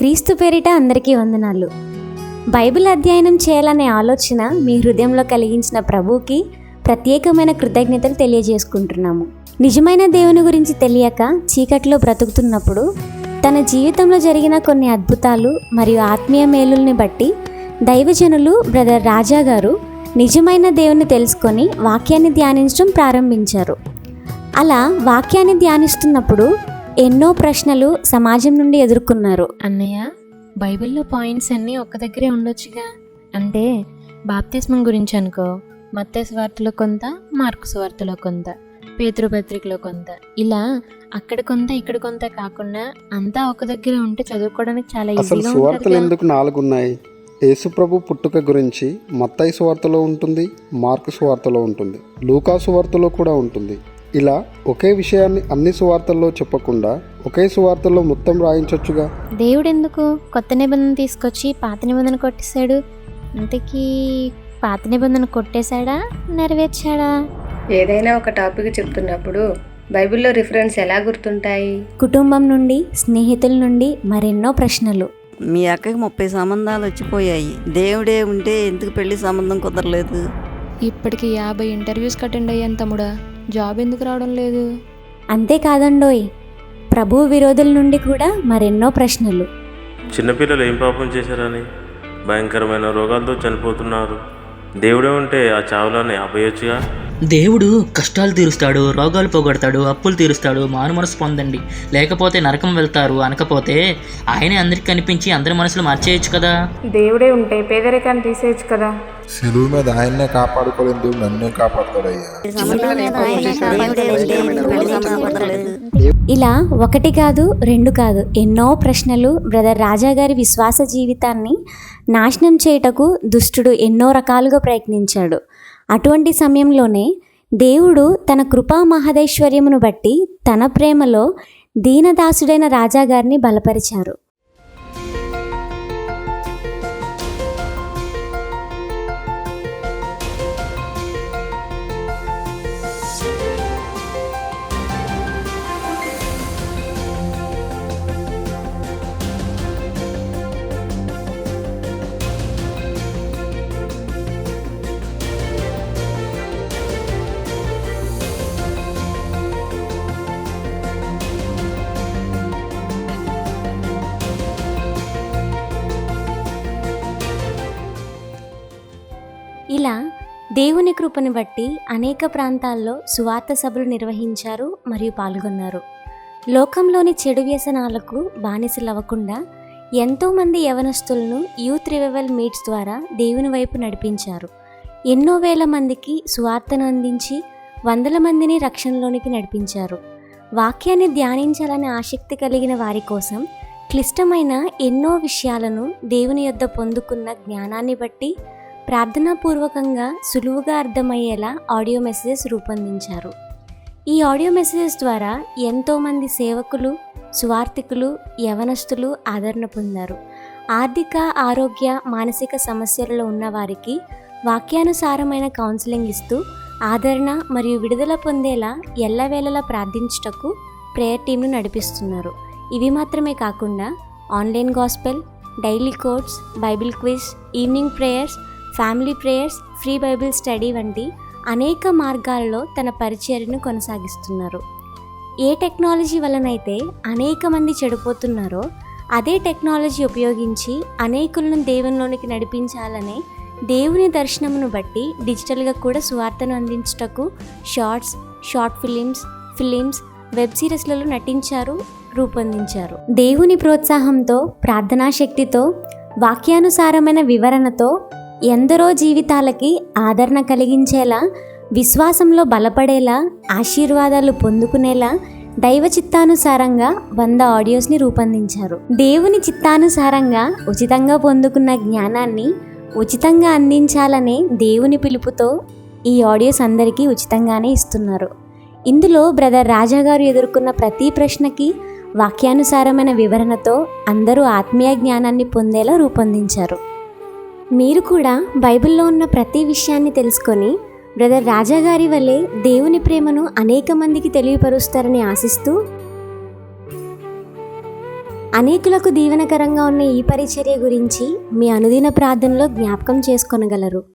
క్రీస్తు పేరిట అందరికీ వందనాలు. బైబిల్ అధ్యయనం చేయాలనే ఆలోచన మీ హృదయంలో కలిగించిన ప్రభువుకి ప్రత్యేకమైన కృతజ్ఞతలు తెలియజేసుకుంటున్నాము. నిజమైన దేవుని గురించి తెలియక చీకట్లో బ్రతుకుతున్నప్పుడు తన జీవితంలో జరిగిన కొన్ని అద్భుతాలు మరియు ఆత్మీయ మేలుల్ని బట్టి దైవజనులు బ్రదర్ రాజా గారు నిజమైన దేవుని తెలుసుకొని వాక్యాన్ని ధ్యానించడం ప్రారంభించారు. అలా వాక్యాన్ని ధ్యానిస్తున్నప్పుడు ఎన్నో ప్రశ్నలు సమాజం నుండి ఎదుర్కొన్నారు. అన్నయ్య, బైబిల్లో పాయింట్స్ అన్నీ ఒక్క దగ్గరే ఉండొచ్చుగా. అంటే బాప్తిస్మం గురించి అనుకో, మత్తయి సువార్తలో కొంత, మార్కు సువార్తలో కొంత, పేతురు పత్రికలో కొంత, ఇలా అక్కడ కొంత ఇక్కడ కొంత కాకుండా అంతా ఒక దగ్గర ఉంటే చదువుకోవడానికి చాలా అసలు ఈజీగా సువార్తలు ఉంటుంది. ఎందుకు 4 ఉన్నాయి? యేసుప్రభు పుట్టుక గురించి మత్తయి సువార్తలో ఉంటుంది, మార్కు సువార్తలో ఉంటుంది, లూకా సువార్తలో కూడా ఉంటుంది. ఇలా ఒకే విషయాన్ని అన్ని సువార్తల్లో చెప్పకుండా ఒకే సువార్తలో మొత్తం రాయించొచ్చుగా. దేవుడు ఎందుకు కొత్త నిబంధన తీసుకొచ్చి పాత నిబంధన కొట్టేశాడు? ఇంతకీ పాత నిబంధన కొట్టేశాడా, నెరవేర్చాడా? ఏదైనా ఒక టాపిక్ చెప్తున్నప్పుడు బైబిల్లో రిఫరెన్స్ ఎలా గుర్తుంటాయి? కుటుంబం నుండి, స్నేహితుల నుండి మరెన్నో ప్రశ్నలు. మీ అక్కకి 30 సంబంధాలు వచ్చిపోయాయి, దేవుడే ఉంటే ఎందుకు పెళ్లి సంబంధం కుదరలేదు? ఇప్పటికి 50 ఇంటర్వ్యూస్కి అటెండ్ అయ్యాను తమ్ముడా, జాబ్ ఎందుకు రావడం లేదు? అంతేకాదండోయ్, ప్రభు విరోధుల నుండి కూడా మరెన్నో ప్రశ్నలు. చిన్నపిల్లలు ఏం పాపం చేశారని భయంకరమైన రోగాలతో చనిపోతున్నారు. దేవుడే ఉంటే ఆ చావులని ఆపేయొచ్చుగా. దేవుడు కష్టాలు తీరుస్తాడు, రోగాలు పోగొడతాడు, అప్పులు తీరుస్తాడు, మారు మనసు పొందండి లేకపోతే నరకం వెళ్తారు అనకపోతే ఆయనే అందరికి కనిపించి అందరి మనసులు మార్చేయచ్చు కదా. దేవుడే ఉంటే పేదరికాన్ని తీసేయచ్చు కదా. శిలువు మీద ఆయన్నే కాపాడుకోలేని దేవుడు నన్నే కాపాడుతాడయ్యా. ఇలా ఒకటి కాదు, రెండు కాదు, ఎన్నో ప్రశ్నలు. బ్రదర్ రాజా గారి విశ్వాస జీవితాన్ని నాశనం చేయుటకు దుష్టుడు ఎన్నో రకాలుగా ప్రయత్నించాడు. అటువంటి సమయంలోనే దేవుడు తన కృపా మహదైశ్వర్యమును బట్టి తన ప్రేమలో దీనదాసుడైన రాజా గారిని బలపరిచారు. ఇలా దేవుని కృపను బట్టి అనేక ప్రాంతాల్లో సువార్త సభలు నిర్వహించారు మరియు పాల్గొన్నారు. లోకంలోని చెడు వ్యసనాలకు బానిసలవ్వకుండా ఎంతోమంది యవనస్తులను యూత్ రివైవల్ మీట్స్ ద్వారా దేవుని వైపు నడిపించారు. ఎన్నో వేల మందికి సువార్తను అందించి వందల మందిని రక్షణలోనికి నడిపించారు. వాక్యాన్ని ధ్యానించాలనే ఆసక్తి కలిగిన వారి కోసం క్లిష్టమైన ఎన్నో విషయాలను దేవుని యొద్ద పొందుకున్న జ్ఞానాన్ని బట్టి ప్రార్థనాపూర్వకంగా సులువుగా అర్థమయ్యేలా ఆడియో మెసేజెస్ రూపొందించారు. ఈ ఆడియో మెసేజెస్ ద్వారా ఎంతోమంది సేవకులు, సువార్థికులు, యవనస్తులు ఆదరణ పొందారు. ఆర్థిక, ఆరోగ్య, మానసిక సమస్యలలో ఉన్నవారికి వాక్యానుసారమైన కౌన్సిలింగ్ ఇస్తూ ఆదరణ మరియు విడుదల పొందేలా ఎల్లవేళలా ప్రార్థించుటకు ప్రేయర్ టీంను నడిపిస్తున్నారు. ఇవి మాత్రమే కాకుండా online gospel, daily codes, Bible quiz, evening prayers, family prayers, free Bible study వంటి అనేక మార్గాలలో తన పరిచర్యను కొనసాగిస్తున్నారు. ఏ టెక్నాలజీ వలనైతే అనేక మంది చెడిపోతున్నారో అదే టెక్నాలజీ ఉపయోగించి అనేకులను దేవునిలోనికి నడిపించాలనే దేవుని దర్శనమును బట్టి డిజిటల్గా కూడా సువార్తను అందించుటకు షార్ట్ ఫిలిమ్స్, వెబ్ సిరీస్లలో నటించారు, రూపొందించారు. దేవుని ప్రోత్సాహంతో, ప్రార్థనా శక్తితో, వాక్యానుసారమైన వివరణతో ఎందరో జీవితాలకి ఆదరణ కలిగించేలా, విశ్వాసంలో బలపడేలా, ఆశీర్వాదాలు పొందుకునేలా దైవ చిత్తానుసారంగా 100 ఆడియోస్ని రూపొందించారు. దేవుని చిత్తానుసారంగా ఉచితంగా పొందుకున్న జ్ఞానాన్ని ఉచితంగా అందించాలనే దేవుని పిలుపుతో ఈ ఆడియోస్ అందరికీ ఉచితంగానే ఇస్తున్నారు. ఇందులో బ్రదర్ రాజా గారు ఎదుర్కొన్న ప్రతి ప్రశ్నకి వాక్యానుసారమైన వివరణతో అందరూ ఆత్మీయ జ్ఞానాన్ని పొందేలా రూపొందించారు. మీరు కూడా బైబిల్లో ఉన్న ప్రతి విషయాన్ని తెలుసుకొని బ్రదర్ రాజా గారి వల్లే దేవుని ప్రేమను అనేక మందికి తెలియపరుస్తారని ఆశిస్తూ అనేకులకు దీవెనకరంగా ఉన్న ఈ పరిచర్య గురించి మీ అనుదిన ప్రార్థనలో జ్ఞాపకం చేసుకొనగలరు.